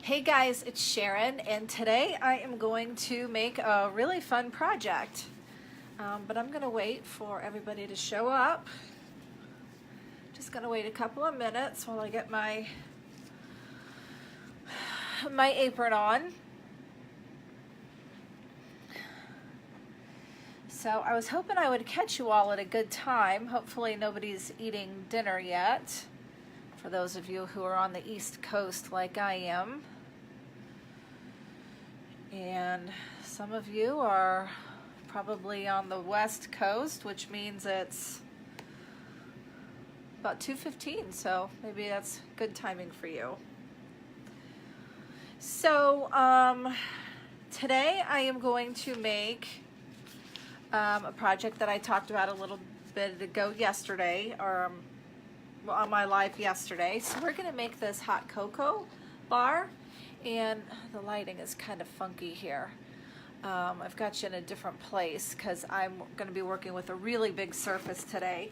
Hey guys, it's Sharon, and today I am going to make a really fun project. But I'm going to wait for everybody to show up. Just going to wait a couple of minutes while I get my apron on. So I was hoping I would catch you all at a good time. Hopefully nobody's eating dinner yet, for those of you who are on the East Coast like I am. And some of you are probably on the West Coast, which means it's about 2:15, so maybe that's good timing for you. So today I am going to make a project that I talked about a little bit ago yesterday, or on my live yesterday. So we're going to make this hot cocoa bar, and the lighting is kind of funky here. I've got you in a different place because I'm going to be working with a really big surface today.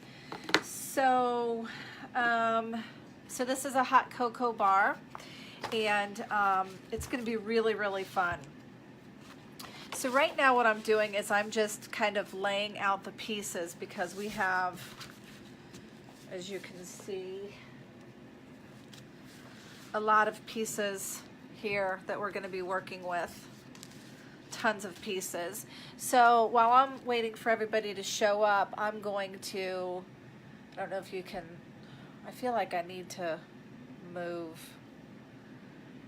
So, so this is a hot cocoa bar, and it's going to be really, really fun. So right now what I'm doing is I'm just kind of laying out the pieces because we have, as you can see, a lot of pieces here that we're going to be working with. Tons of pieces. So while I'm waiting for everybody to show up, I'm going to, I don't know if you can, I feel like I need to move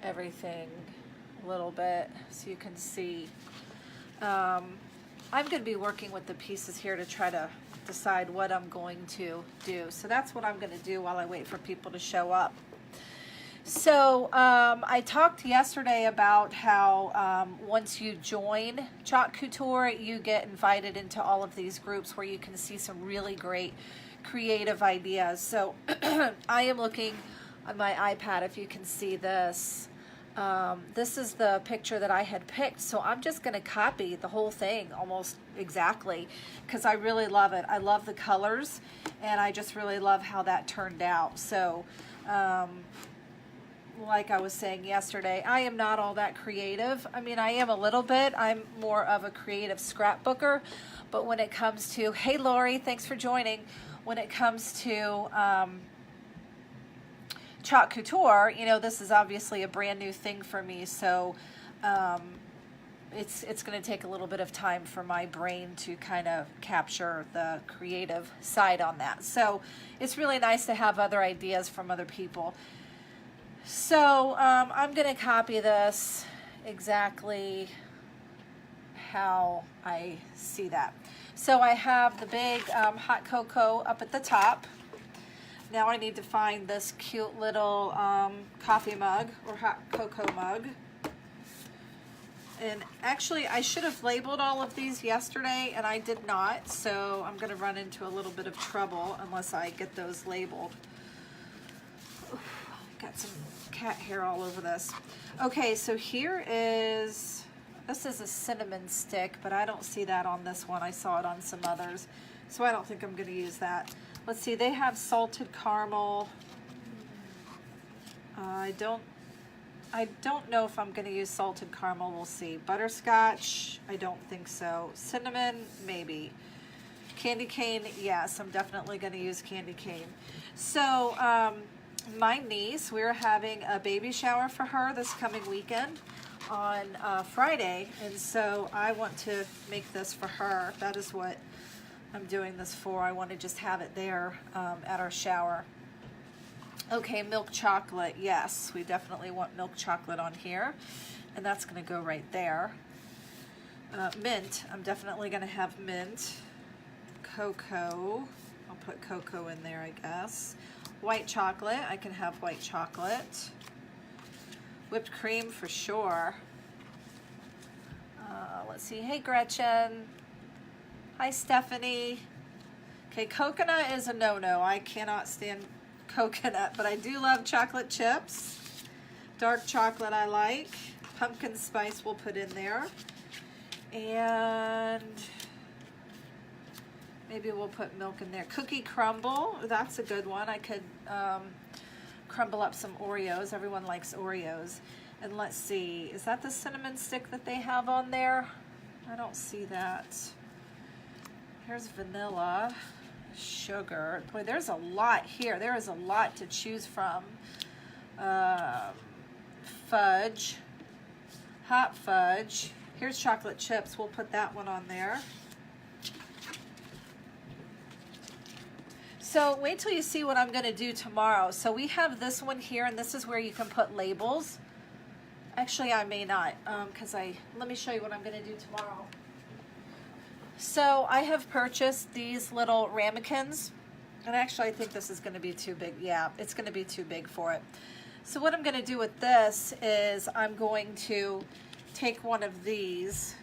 everything a little bit so you can see. I'm going to be working with the pieces here to try to decide what I'm going to do. So that's what I'm going to do while I wait for people to show up. So I talked yesterday about how once you join Chalk Couture, you get invited into all of these groups where you can see some really great creative ideas. So I am looking on my iPad, if you can see this. This is the picture that I had picked, so I'm just going to copy the whole thing almost exactly because I really love it. I love the colors, and I just really love how that turned out. So like I was saying yesterday, I am not all that creative. I mean, I am a little bit. I'm more of a creative scrapbooker. But when it comes to, hey Lori, thanks for joining. When it comes to Chalk Couture, you know, this is obviously a brand new thing for me. So it's going to take a little bit of time for my brain to kind of capture the creative side on that. So it's really nice to have other ideas from other people. So I'm going to copy this exactly how I see that. So I have the big hot cocoa up at the top. Now I need to find this cute little coffee mug or hot cocoa mug. And actually I should have labeled all of these yesterday and I did not. So I'm going to run into a little bit of trouble unless I get those labeled. Got some cat hair all over this. Okay, so here is, this is a cinnamon stick, but I don't see that on this one. I saw it on some others, so I don't think I'm going to use that. Let's see, they have salted caramel. I don't know if I'm going to use salted caramel. We'll see. Butterscotch, I don't think so. Cinnamon, maybe. Candy cane, yes, I'm definitely going to use candy cane. So, my niece, we're having a baby shower for her this coming weekend on Friday, and so I want to make this for her. That is what I'm doing this for. I want to just have it there at our shower. Okay, milk chocolate, yes, we definitely want milk chocolate on here, and that's going to go right there. Mint, I'm definitely going to have mint. Cocoa, I'll put cocoa in there, I guess. White chocolate, I can have white chocolate. Whipped cream for sure. Let's see, hey Gretchen. Hi Stephanie. Okay, coconut is a no-no. I cannot stand coconut, but I do love chocolate chips. Dark chocolate I like. Pumpkin spice we'll put in there. And maybe we'll put milk in there. Cookie crumble, that's a good one. I could crumble up some Oreos. Everyone likes Oreos. And let's see, is that the cinnamon stick that they have on there? I don't see that. Here's vanilla, sugar. Boy, there's a lot here. There is a lot to choose from. Fudge, hot fudge. Here's chocolate chips. We'll put that one on there. So wait till you see what I'm going to do tomorrow. So we have this one here, and this is where you can put labels. Actually, I may not, because let me show you what I'm going to do tomorrow. So I have purchased these little ramekins, and actually I think this is going to be too big. Yeah, it's going to be too big for it. So what I'm going to do with this is I'm going to take one of these,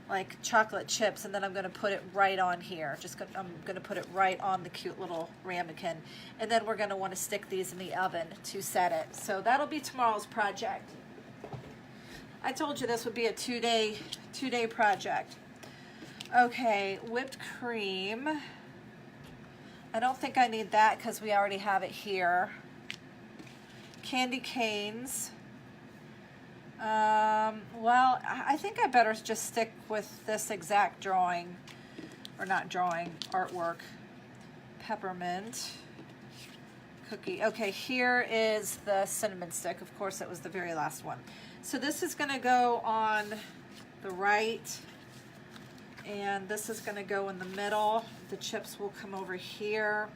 like chocolate chips, and then I'm going to put it right on here. I'm going to put it right on the cute little ramekin, and then we're going to want to stick these in the oven to set it. So that'll be tomorrow's project. I told you this would be a two-day project. Okay, whipped cream. I don't think I need that because we already have it here. Candy canes. Well, I think I better just stick with this exact drawing, or not drawing, artwork. Peppermint. Cookie. Okay, here is the cinnamon stick. Of course, it was the very last one. So this is going to go on the right, and this is going to go in the middle. The chips will come over here.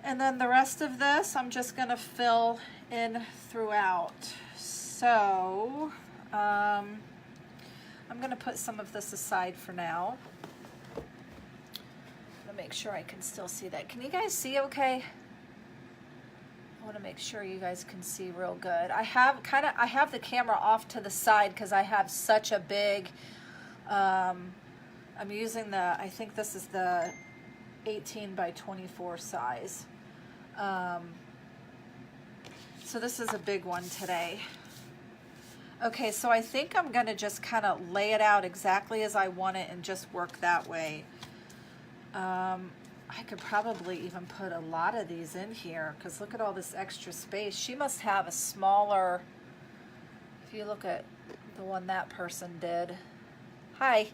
And then the rest of this, I'm just going to fill in throughout. So, I'm going to put some of this aside for now. I'm going to make sure I can still see that. Can you guys see okay? I want to make sure you guys can see real good. I have the camera off to the side because I have such a big, I'm using I think this is the 18 by 24 size. So this is a big one today. Okay, so I think I'm going to just kind of lay it out exactly as I want it and just work that way. I could probably even put a lot of these in here because look at all this extra space. She must have a smaller, if you look at the one that person did. Hi.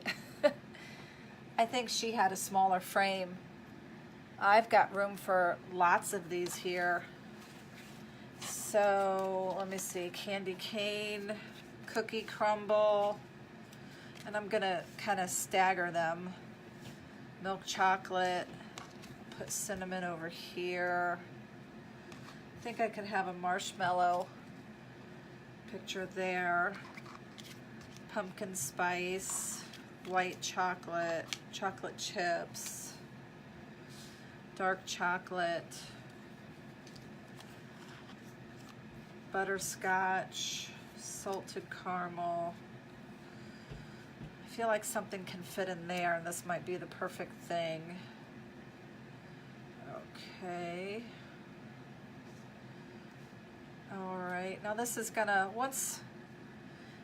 I think she had a smaller frame. I've got room for lots of these here. So let me see, candy cane, cookie crumble, and I'm gonna kind of stagger them. Milk chocolate, put cinnamon over here. I think I could have a marshmallow picture there. Pumpkin spice, white chocolate, chocolate chips, dark chocolate, butterscotch, salted caramel. I feel like something can fit in there, and this might be the perfect thing. Okay. All right, now this is gonna,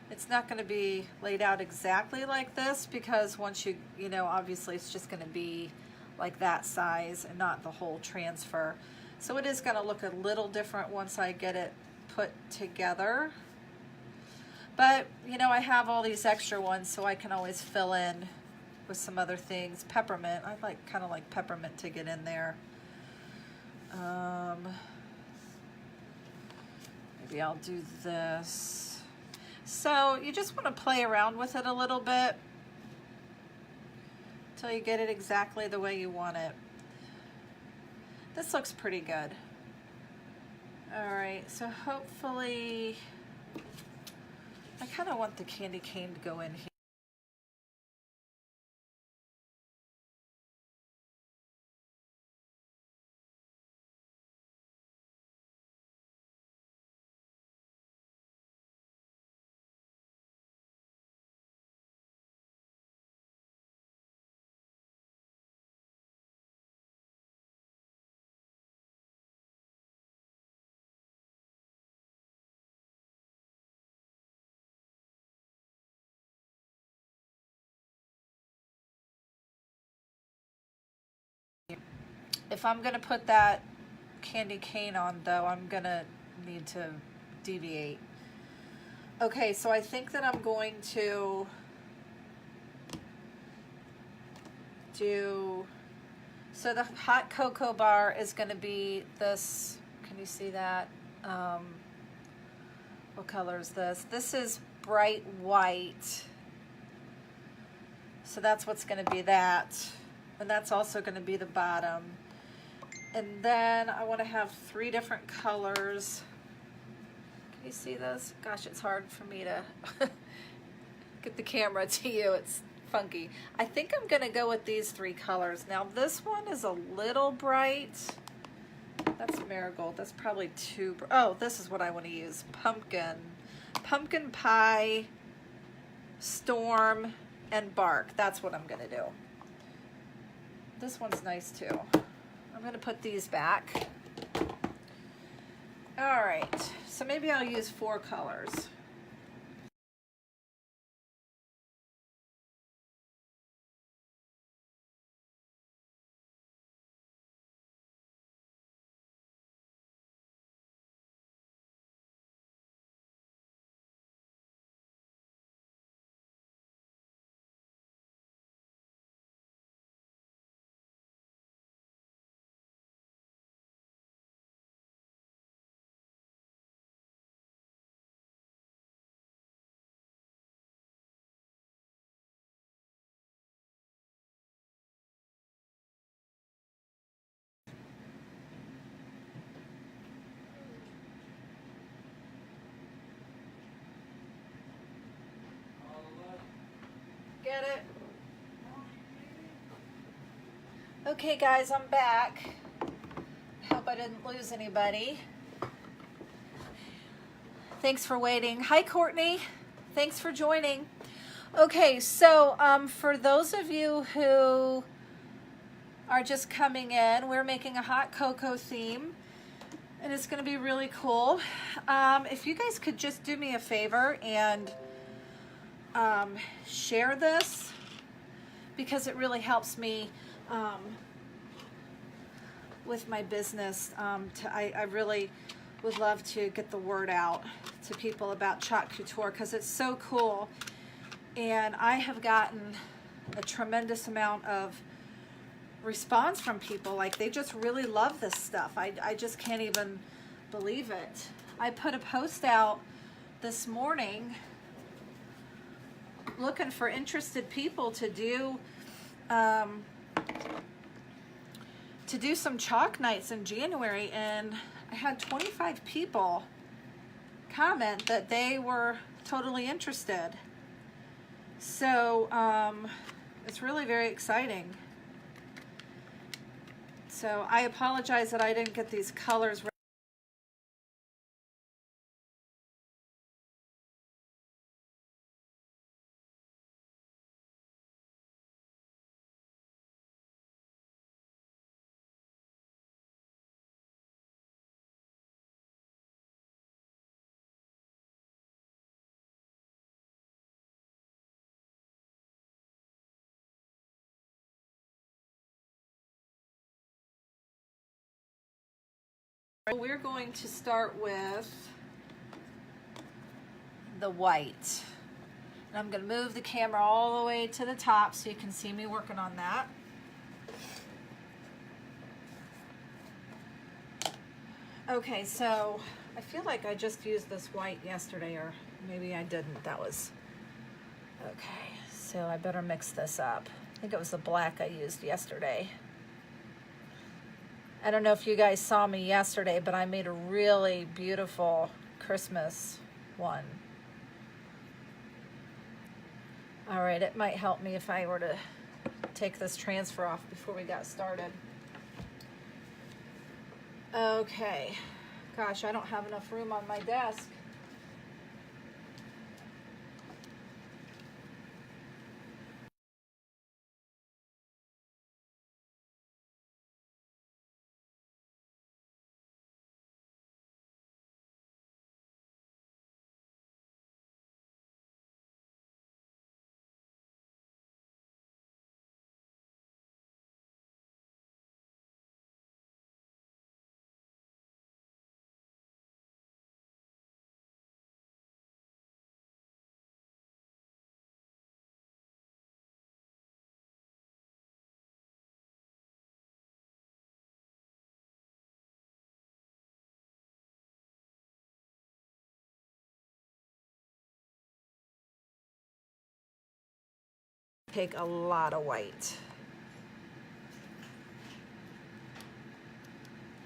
it's not gonna be laid out exactly like this because once you know, obviously it's just gonna be like that size and not the whole transfer. So it is gonna look a little different once I get it put together. But, you know, I have all these extra ones so I can always fill in with some other things. Peppermint, I kind of like peppermint to get in there. Maybe I'll do this. So you just want to play around with it a little bit until you get it exactly the way you want it. This looks pretty good. All right, so hopefully, I kind of want the candy cane to go in here. If I'm going to put that candy cane on, though, I'm gonna need to deviate. Okay, so I think that I'm going to do, so the hot cocoa bar is going to be this, can you see that? What color is this? This is bright white. So that's what's going to be that. And that's also going to be the bottom. And then I want to have 3 different colors. Can you see this? Gosh, it's hard for me to get the camera to you. It's funky. I think I'm going to go with these 3 colors. Now this one is a little bright. That's marigold. That's probably too bright. Oh, this is what I want to use. Pumpkin. Pumpkin pie, storm, and bark. That's what I'm going to do. This one's nice too. I'm going to put these back. All right, so maybe I'll use 4 colors. Get it? Okay guys, I'm back. I hope I didn't lose anybody. Thanks for waiting. Hi Courtney, thanks for joining. Okay, so for those of you who are just coming in, we're making a hot cocoa theme and it's gonna be really cool. If you guys could just do me a favor and share this, because it really helps me with my business. I really would love to get the word out to people about Chalk Couture because it's so cool, and I have gotten a tremendous amount of response from people. Like, they just really love this stuff. I just can't even believe it. I put a post out this morning looking for interested people to do some chalk nights in January, and I had 25 people comment that they were totally interested. So it's really very exciting. So I apologize that I didn't get these colors ready. We're going to start with the white. And I'm going to move the camera all the way to the top so you can see me working on that. Okay, so I feel like I just used this white yesterday, or maybe I didn't. That was okay. So I better mix this up. I think it was the black I used yesterday. I don't know if you guys saw me yesterday, but I made a really beautiful Christmas one. All right, it might help me if I were to take this transfer off before we got started. Okay, gosh, I don't have enough room on my desk. take a lot of white.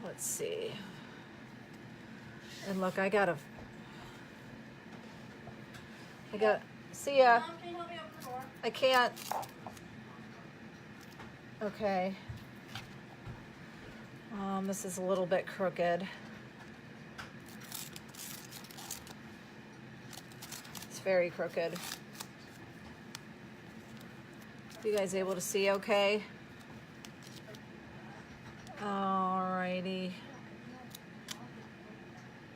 Let's see. And look, I got, see ya. Mom, can you help me open the door? I can't. Okay. This is a little bit crooked. It's very crooked. You guys able to see okay? Alrighty.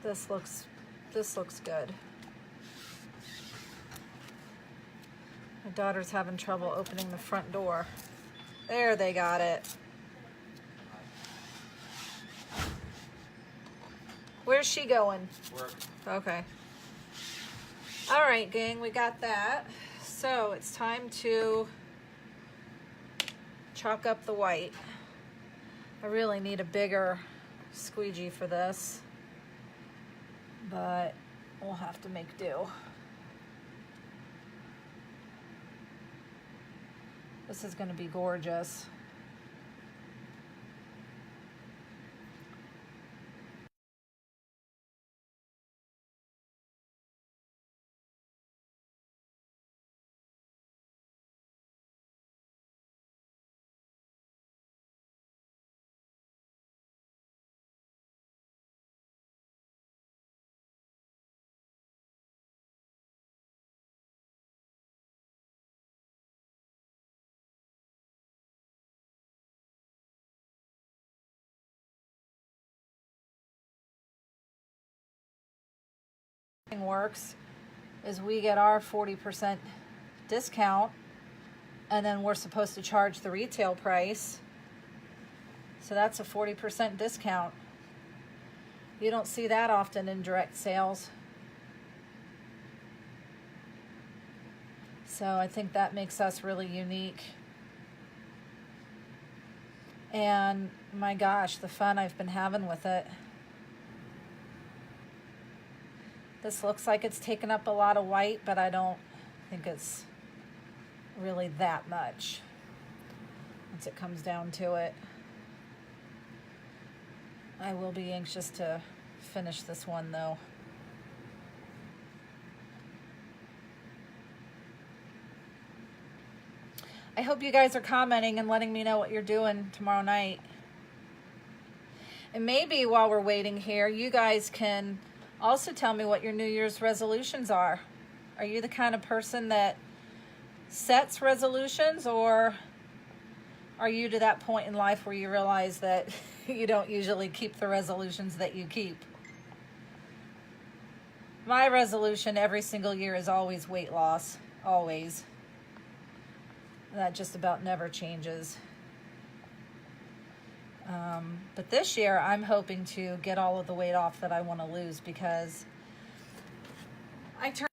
This looks good. My daughter's having trouble opening the front door. There, they got it. Where's she going? Work. Okay. All right, gang, we got that. So it's time to chalk up the white. I really need a bigger squeegee for this, but we'll have to make do. This is going to be gorgeous. Works is we get our 40% discount, and then we're supposed to charge the retail price. So that's a 40% discount. You don't see that often in direct sales. So I think that makes us really unique. And my gosh, the fun I've been having with it. This looks like it's taken up a lot of white, but I don't think it's really that much once it comes down to it. I will be anxious to finish this one though. I hope you guys are commenting and letting me know what you're doing tomorrow night. And maybe while we're waiting here, you guys can also tell me what your New Year's resolutions are. Are you the kind of person that sets resolutions, or are you to that point in life where you realize that you don't usually keep the resolutions that you keep? My resolution every single year is always weight loss, always. That just about never changes. But this year, I'm hoping to get all of the weight off that I want to lose, because I turned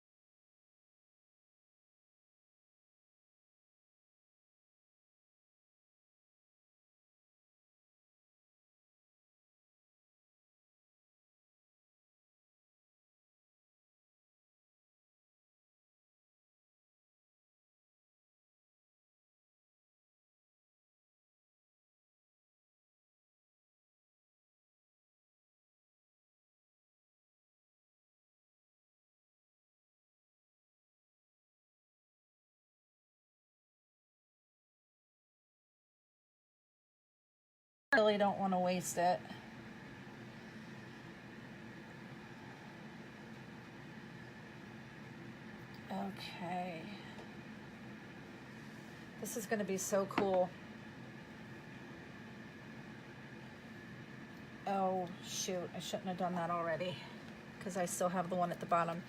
really don't want to waste it. Okay. This is going to be so cool. Oh, shoot. I shouldn't have done that already, because I still have the one at the bottom.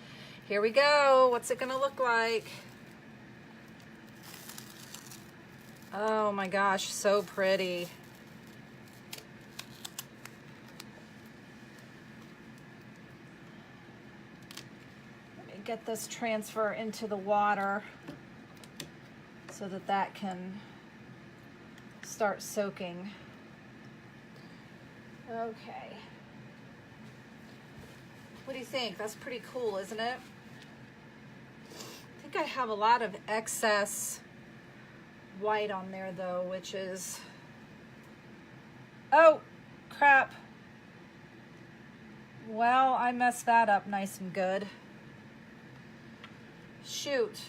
Here we go. What's it going to look like? Oh my gosh, so pretty. Get this transfer into the water so that that can start soaking. Okay. What do you think? That's pretty cool, isn't it? I think I have a lot of excess white on there though, which is, oh, crap. Well, I messed that up nice and good. Shoot.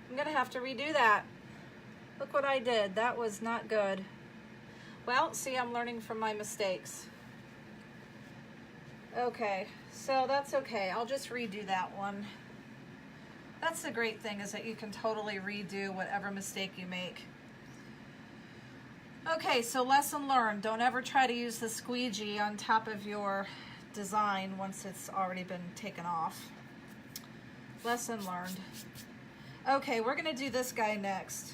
I'm gonna have to redo that. Look what I did. That was not good. Well, see, I'm learning from my mistakes. Okay, so that's okay. I'll just redo that one. That's the great thing, is that you can totally redo whatever mistake you make. Okay, so lesson learned. Don't ever try to use the squeegee on top of your design once it's already been taken off. Lesson learned. Okay, we're gonna do this guy next.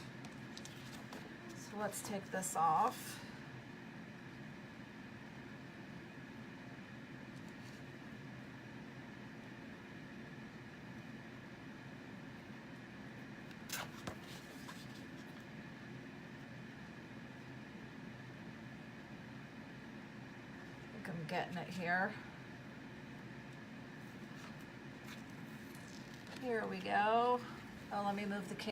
So let's take this off. I think I'm getting it here. Here we go. Oh, let me move the camera.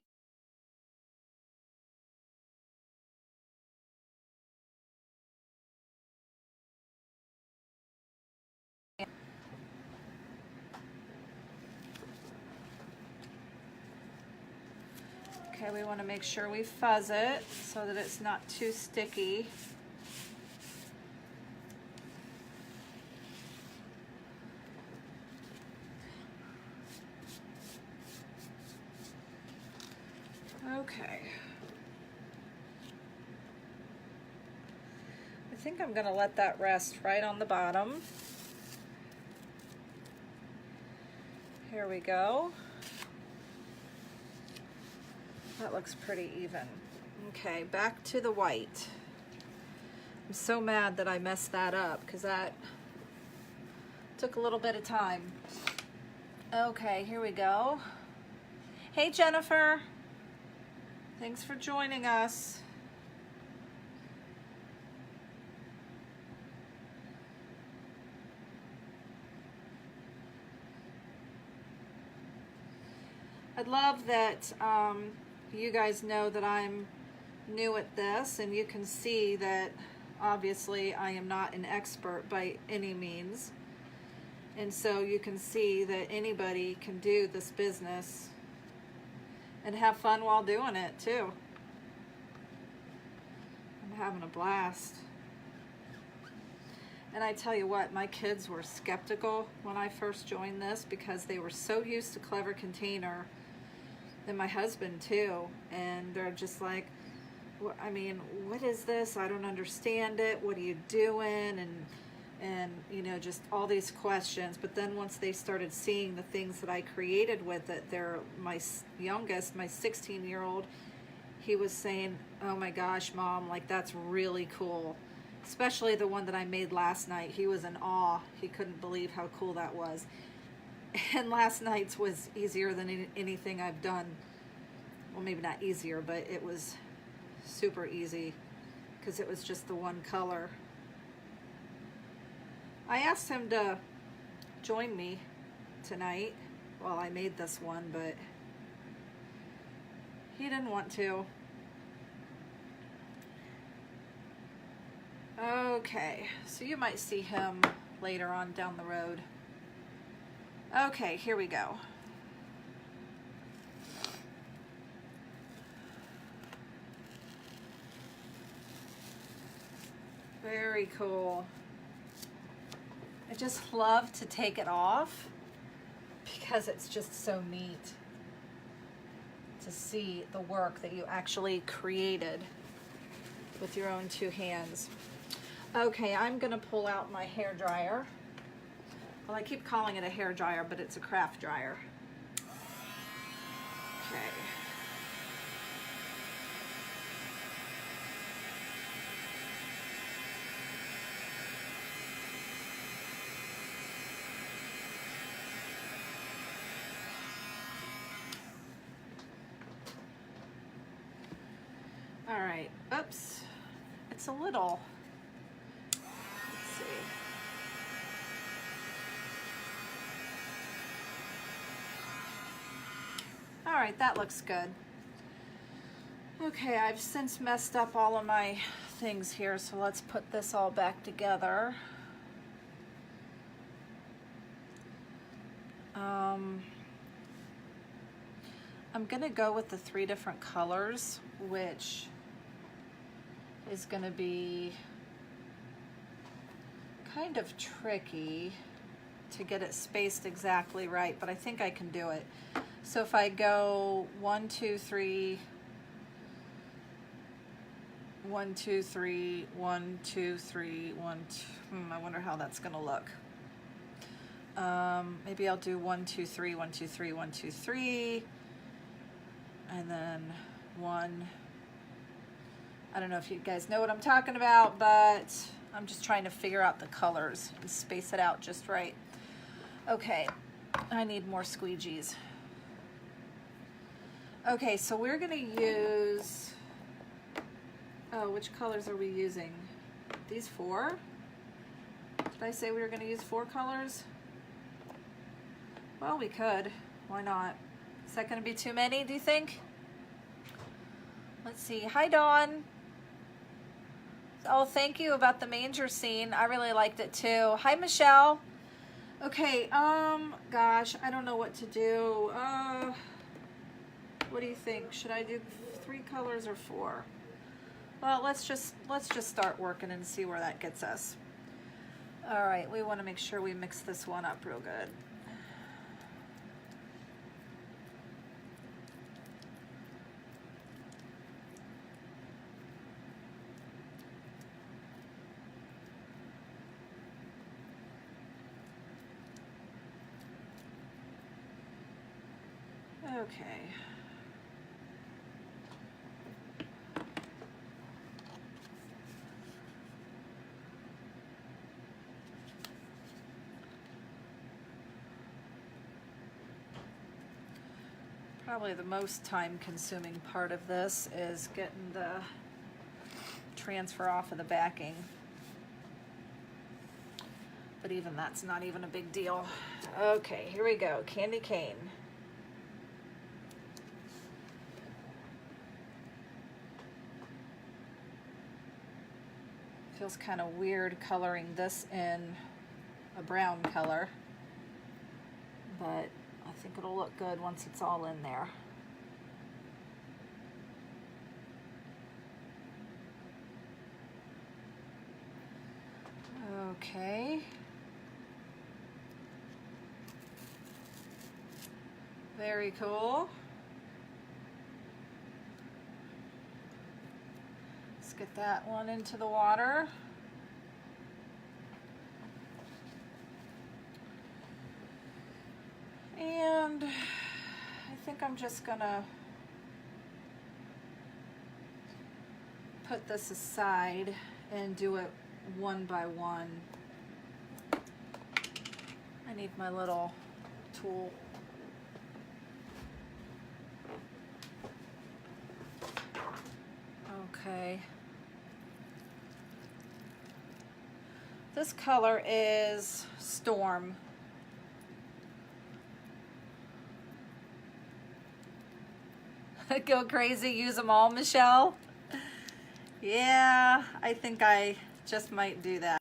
Okay, we want to make sure we fuzz it so that it's not too sticky. Okay. I think I'm going to let that rest right on the bottom. Here we go. That looks pretty even. Okay, back to the white. I'm so mad that I messed that up because that took a little bit of time. Okay, here we go. Hey, Jennifer. Thanks for joining us. I'd love that you guys know that I'm new at this, and you can see that obviously I am not an expert by any means. And so you can see that anybody can do this business and have fun while doing it too. I'm having a blast. And I tell you what, my kids were skeptical when I first joined this because they were so used to Clever Container, and my husband too, and they're just like, I mean, what is this? I don't understand it. What are you doing? And you know, just all these questions. But then once they started seeing the things that I created with it, my youngest, my 16-year-old, he was saying, oh my gosh, Mom, like that's really cool. Especially the one that I made last night. He was in awe. He couldn't believe how cool that was. And last night's was easier than anything I've done. Well, maybe not easier, but it was super easy because it was just the one color. I asked him to join me tonight while I made this one, but he didn't want to. Okay, so you might see him later on down the road. Okay, here we go. Very cool. I just love to take it off because it's just so neat to see the work that you actually created with your own two hands. Okay, I'm gonna pull out my hair dryer. Well, I keep calling it a hair dryer, but it's a craft dryer. Okay. All right, oops. It's a little, let's see. All right, that looks good. Okay, I've since messed up all of my things here, so let's put this all back together. I'm gonna go with the 3 different colors, which is gonna be kind of tricky to get it spaced exactly right, but I think I can do it. So if I go 1, 2, 3, 1, 2, 3, 1, 2, 3, 1, 2, I wonder how that's gonna look. Maybe I'll do 1, 2, 3, 1, 2, 3, 1, 2, 3, and then 1. I don't know if you guys know what I'm talking about, but I'm just trying to figure out the colors and space it out just right. Okay, I need more squeegees. Okay, so we're gonna use, oh, which colors are we using? These 4? Did I say we were gonna use 4 colors? Well, we could. Why not? Is that gonna be too many, do you think? Let's see. Hi, Dawn. Oh, thank you about the manger scene. I really liked it too. Hi, Michelle. Okay, gosh, I don't know what to do. What do you think? Should I do 3 colors or 4? Well, let's just start working and see where that gets us. All right, we want to make sure we mix this one up real good. Okay. Probably the most time-consuming part of this is getting the transfer off of the backing. But even that's not even a big deal. Okay, here we go. Candy cane. Feels kind of weird coloring this in a brown color, but I think it'll look good once it's all in there. Okay. Very cool. Let's get that one into the water. And I think I'm just gonna put this aside and do it one by one. I need my little tool. Okay. This color is Storm. Go crazy, use them all, Michelle. Yeah, I think I just might do that.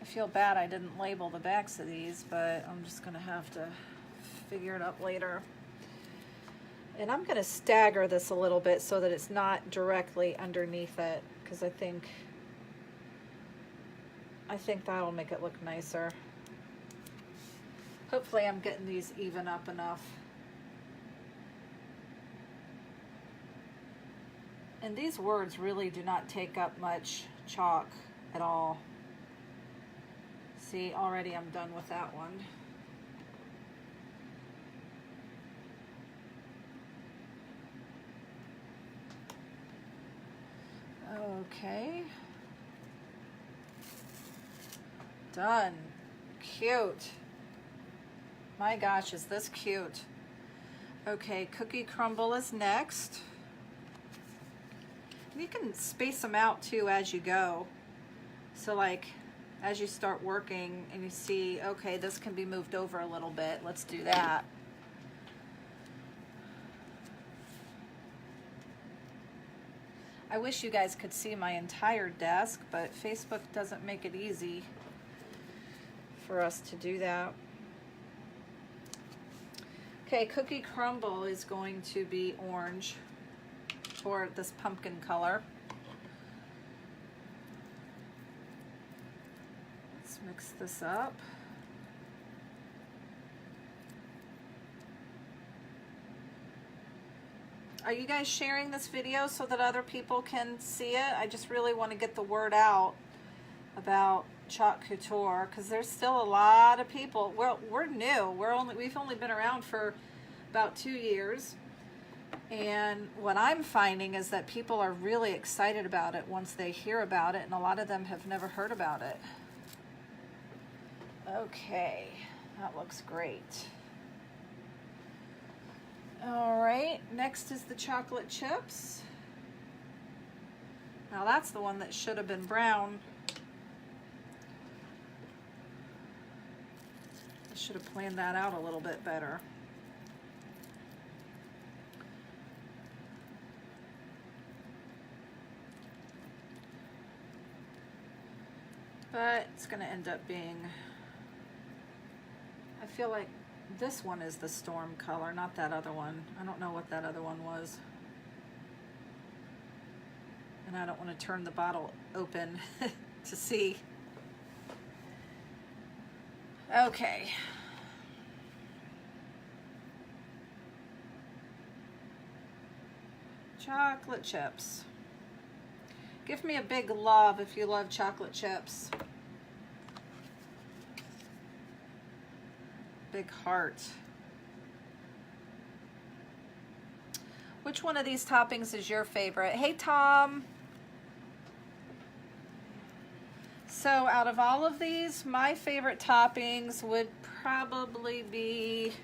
I feel bad I didn't label the backs of these, but I'm just gonna have to figure it out later. And I'm gonna stagger this a little bit so that it's not directly underneath it, because I think that'll make it look nicer. Hopefully I'm getting these even up enough. And these words really do not take up much chalk at all. See, already I'm done with that one. Okay. Done. Cute. My gosh, is this cute. Okay, Cookie Crumble is next. You can space them out too as you go. So like, as you start working and you see, okay, this can be moved over a little bit, let's do that. I wish you guys could see my entire desk, but Facebook doesn't make it easy for us to do that. Okay, Cookie Crumble is going to be orange, or this pumpkin color. Let's mix this up. Are you guys sharing this video so that other people can see it? I just really want to get the word out about Chalk Couture, because there's still a lot of people. Well, we're new. We've only been around for about 2 years. And what I'm finding is that people are really excited about it once they hear about it, and a lot of them have never heard about it. Okay, that looks great. All right, next is the chocolate chips. Now that's the one that should have been brown. I should have planned that out a little bit better. But it's gonna end up being, I feel like this one is the storm color, not that other one. I don't know what that other one was. And I don't want to turn the bottle open to see. Okay. Chocolate chips. Give me a big love if you love chocolate chips. Big heart. Which one of these toppings is your favorite? Hey, Tom. So out of all of these, my favorite toppings would probably be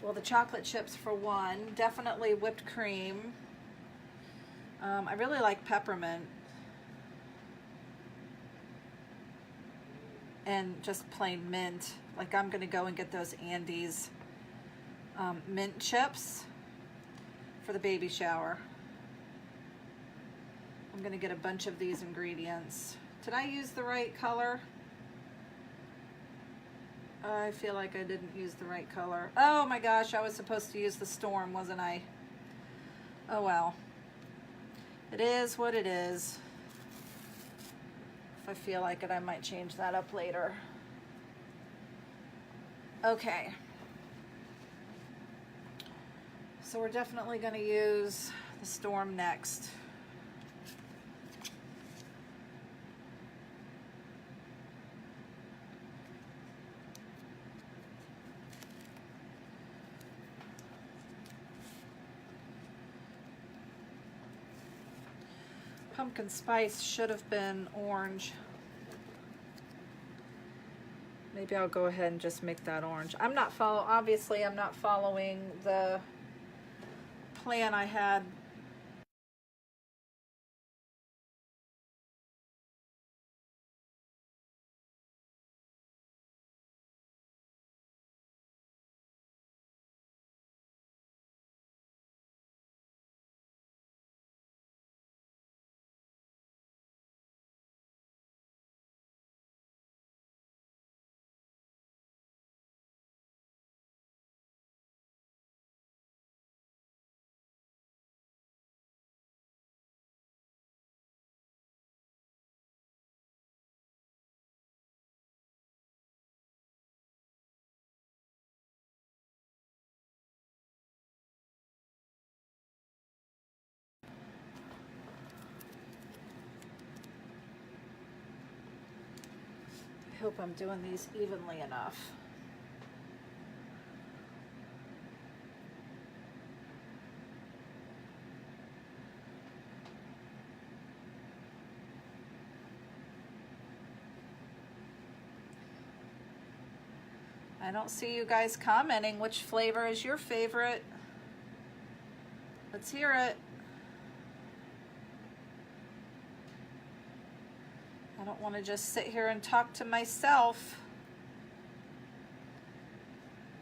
well, the chocolate chips for one, definitely whipped cream. I really like peppermint. And just plain mint. Like, I'm gonna go and get those Andes mint chips for the baby shower. I'm gonna get a bunch of these ingredients. Did I use the right color? I feel like I didn't use the right color. Oh my gosh, I was supposed to use the storm, wasn't I? Oh well. It is what it is. If I feel like it, I might change that up later. Okay. So we're definitely going to use the storm next. Pumpkin spice should have been orange. Maybe I'll go ahead and just make that orange. Obviously I'm not following the plan I had I hope I'm doing these evenly enough. I don't see you guys commenting which flavor is your favorite. Let's hear it. I don't want to just sit here and talk to myself.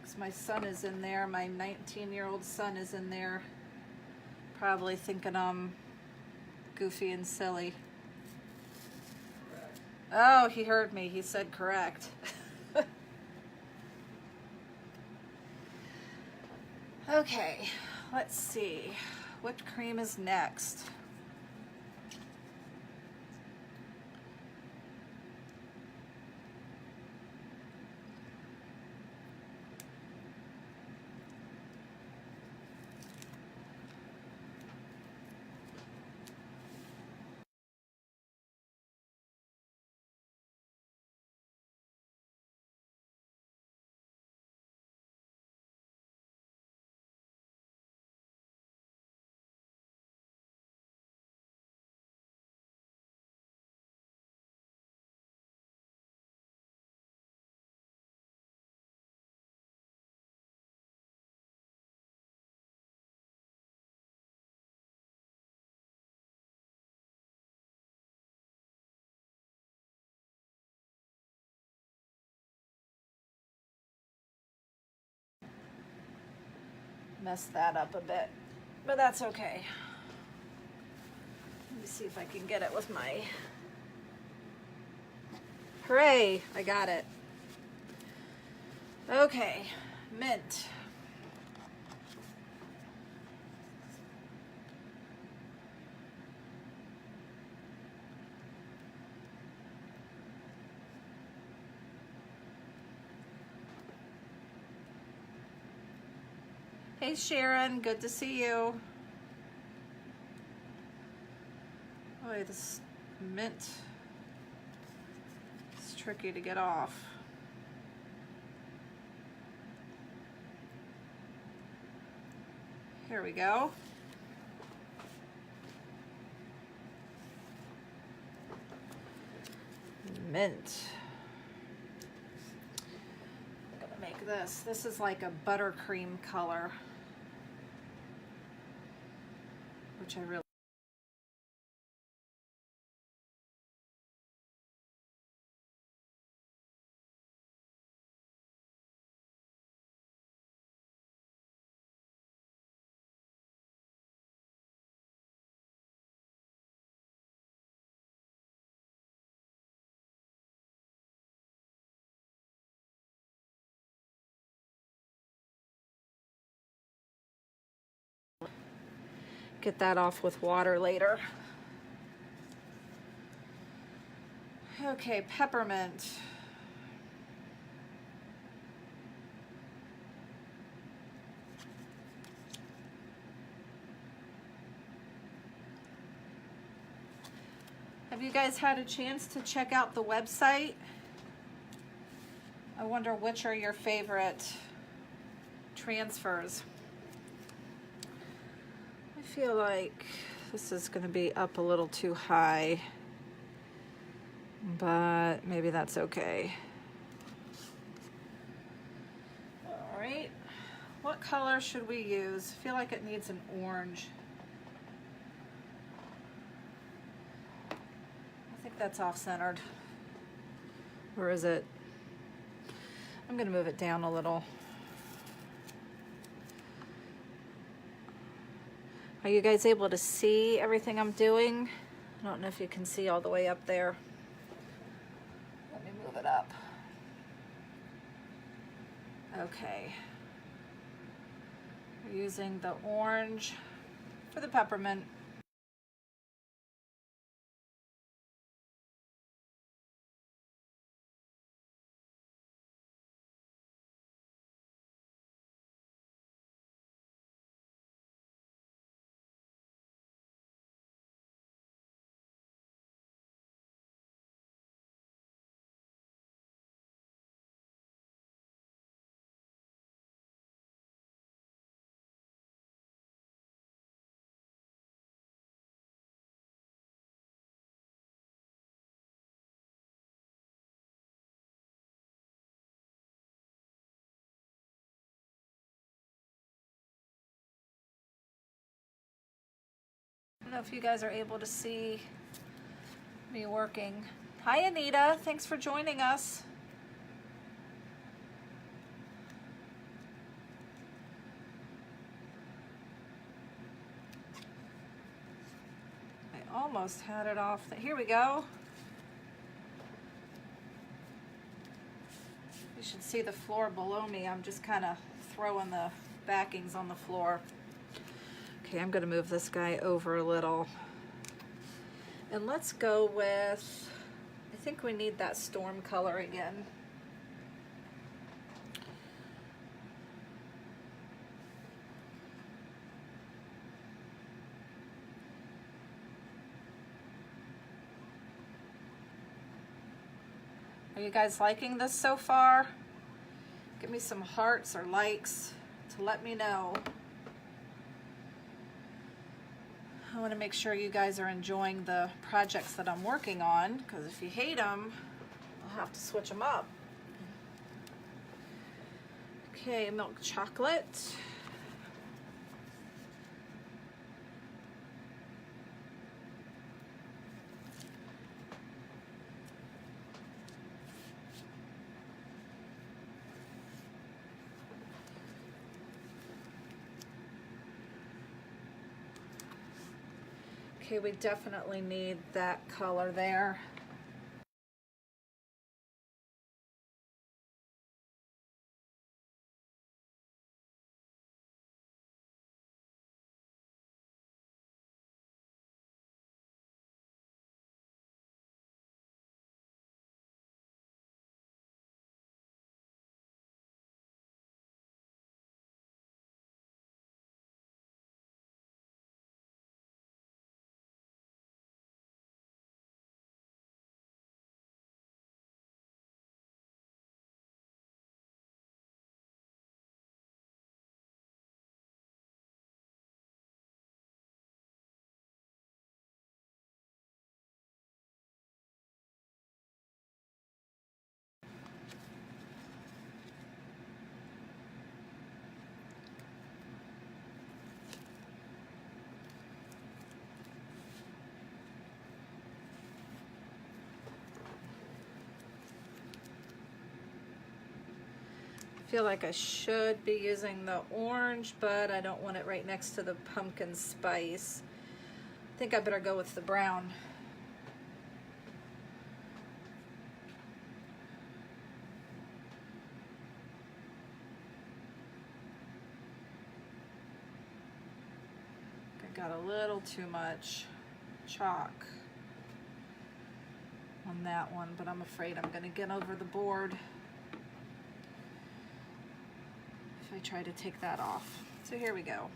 Because my son is in there, my 19-year-old son is in there, probably thinking I'm goofy and silly. Oh, he heard me. He said correct. Okay, let's see. Whipped cream is next. Messed that up a bit, but that's okay. Let me see if I can get it with my... Hooray, I got it. Okay, mint. Hey Sharon, good to see you. Boy, this mint is tricky to get off. Here we go. Mint. I'm gonna make this. This is like a buttercream color, which I really get that off with water later. Okay, peppermint. Have you guys had a chance to check out the website? I wonder which are your favorite transfers. I feel like this is going to be up a little too high, but maybe that's okay. All right, what color should we use? I feel like it needs an orange. I think that's off-centered. Or is it? I'm going to move it down a little. Are you guys able to see everything I'm doing? I don't know if you can see all the way up there. Let me move it up. Okay. We're using the orange for the peppermint. know if you guys are able to see me working. Hi, Anita. Thanks for joining us. I almost had it off. Here we go. You should see the floor below me. I'm just kind of throwing the backings on the floor. Okay, I'm going to move this guy over a little. And let's go with, I think we need that storm color again. Are you guys liking this so far? Give me some hearts or likes to let me know. I want to make sure you guys are enjoying the projects that I'm working on, because if you hate them, I'll have to switch them up. Okay, milk chocolate. Okay, we definitely need that color there. I feel like I should be using the orange, but I don't want it right next to the pumpkin spice. I think I better go with the brown. I got a little too much chalk on that one, but I'm afraid I'm gonna get over the board if I try to take that off. So here we go.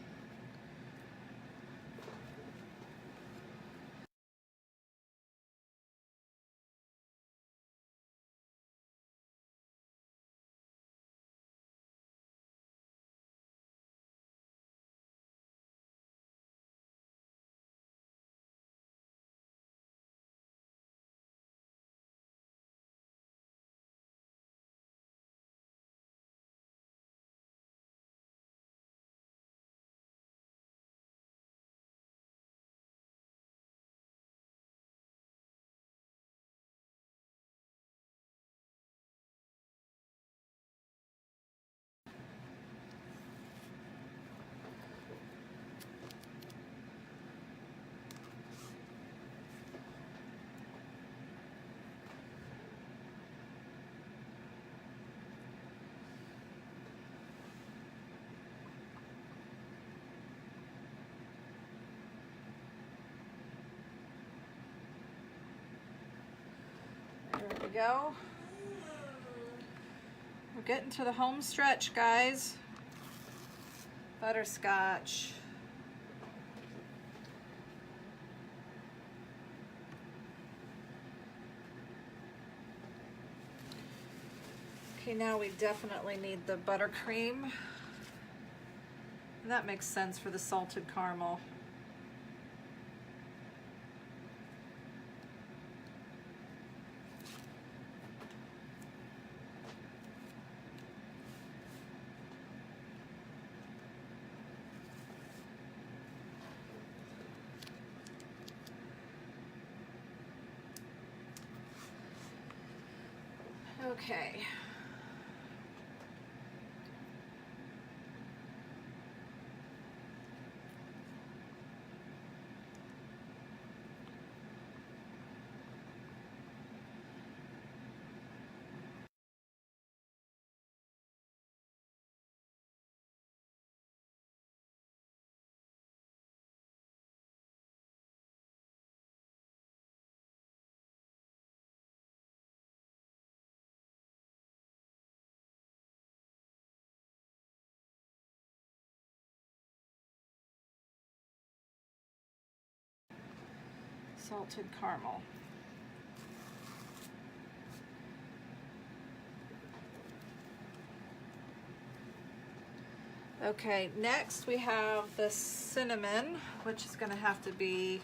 There we go. We're getting to the home stretch, guys. Butterscotch. Okay, now we definitely need the buttercream. And that makes sense for the salted caramel. Okay. Salted caramel. Okay, next we have the cinnamon, which is going to have to be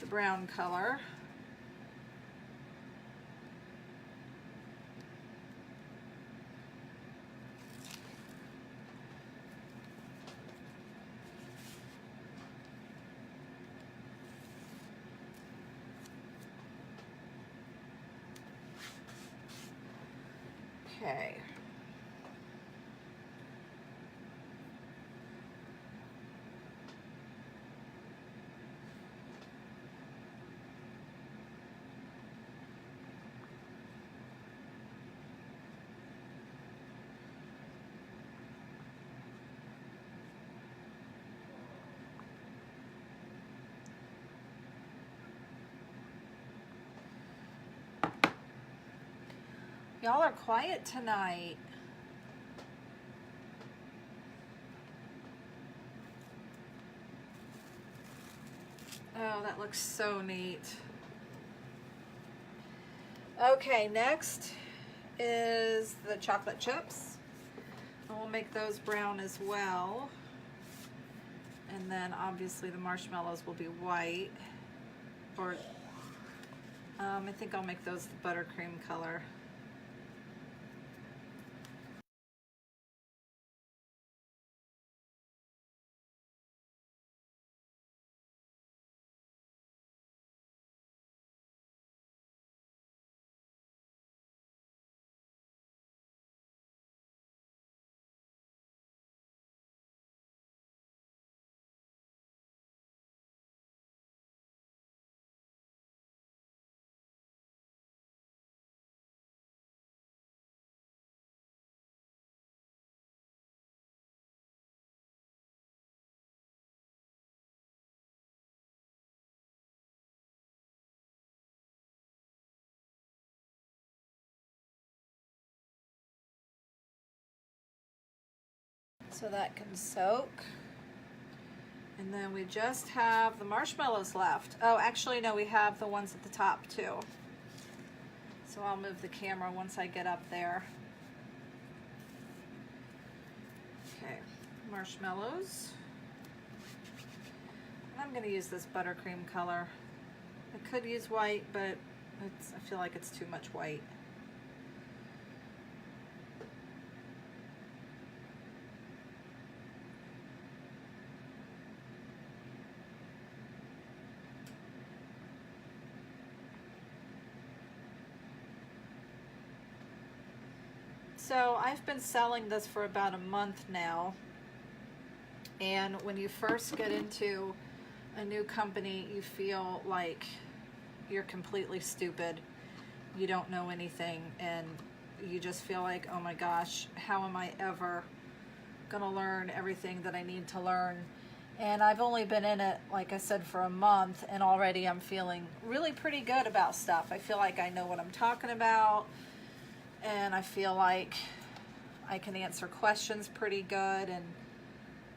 the brown color. Okay. Y'all are quiet tonight. Oh, that looks so neat. Okay, next is the chocolate chips. And we'll make those brown as well. And then obviously the marshmallows will be white. Or I think I'll make those the buttercream color. So that can soak. And then we just have the marshmallows left. Oh, actually, no, we have the ones at the top too. So I'll move the camera once I get up there. Okay, marshmallows. And I'm gonna use this buttercream color. I could use white, but I feel like it's too much white. So I've been selling this for about a month now. And when you first get into a new company, you feel like you're completely stupid. You don't know anything, and you just feel like, oh my gosh, how am I ever gonna learn everything that I need to learn? And I've only been in it, like I said, for a month, and already I'm feeling really pretty good about stuff. I feel like I know what I'm talking about, and I feel like I can answer questions pretty good. And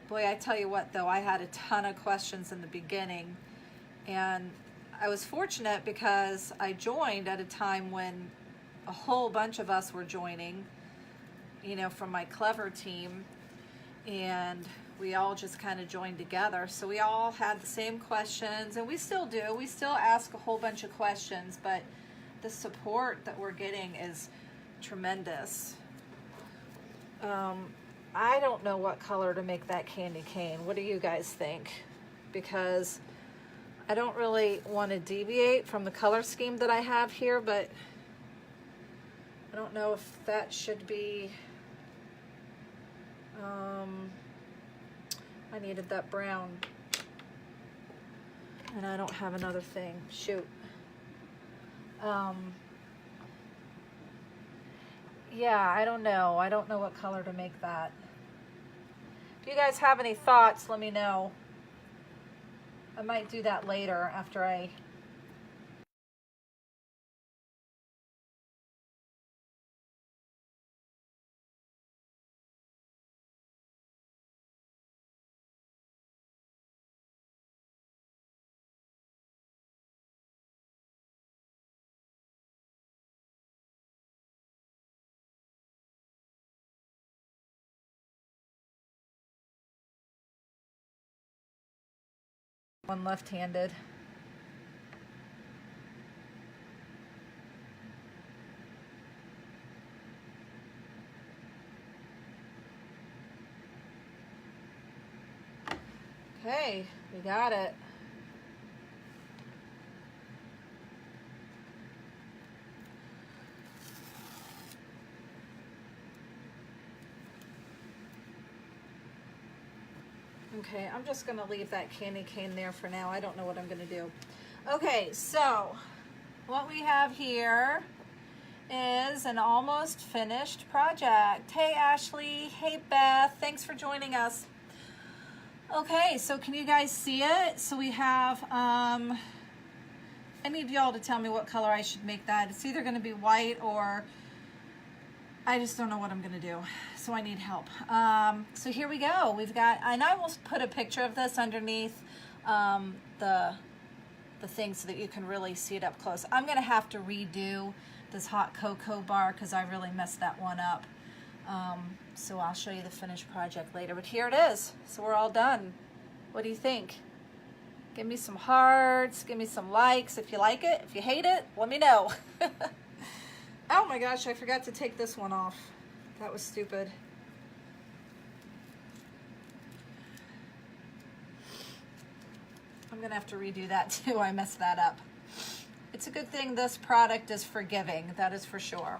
boy, I tell you what though, I had a ton of questions in the beginning, and I was fortunate because I joined at a time when a whole bunch of us were joining, you know, from my Clever team, and we all just kind of joined together. So we all had the same questions, and we still do. We still ask a whole bunch of questions, but the support that we're getting is tremendous. I don't know what color to make that candy cane. What do you guys think? Because I don't really want to deviate from the color scheme that I have here, but I don't know if that should be, I needed that brown. And I don't have another thing. Shoot. Yeah, I don't know. I don't know what color to make that. If you guys have any thoughts, let me know. I might do that later after I... One left-handed. Okay, we got it. Okay, I'm just gonna leave that candy cane there for now. I don't know what I'm gonna do. Okay, so what we have here is an almost finished project. Hey Ashley, hey Beth, thanks for joining us. Okay, so can you guys see it? So we have, I need y'all to tell me what color I should make that. It's either gonna be white or I just don't know what I'm gonna do. So I need help. So here we go. We've got, and I will put a picture of this underneath the thing so that you can really see it up close. I'm gonna have to redo this hot cocoa bar because I really messed that one up. So I'll show you the finished project later, but here it is. So we're all done. What do you think? Give me some hearts, give me some likes if you like it. If you hate it, let me know. Oh my gosh, I forgot to take this one off. That was stupid. I'm gonna have to redo that too. I messed that up. It's a good thing this product is forgiving, that is for sure.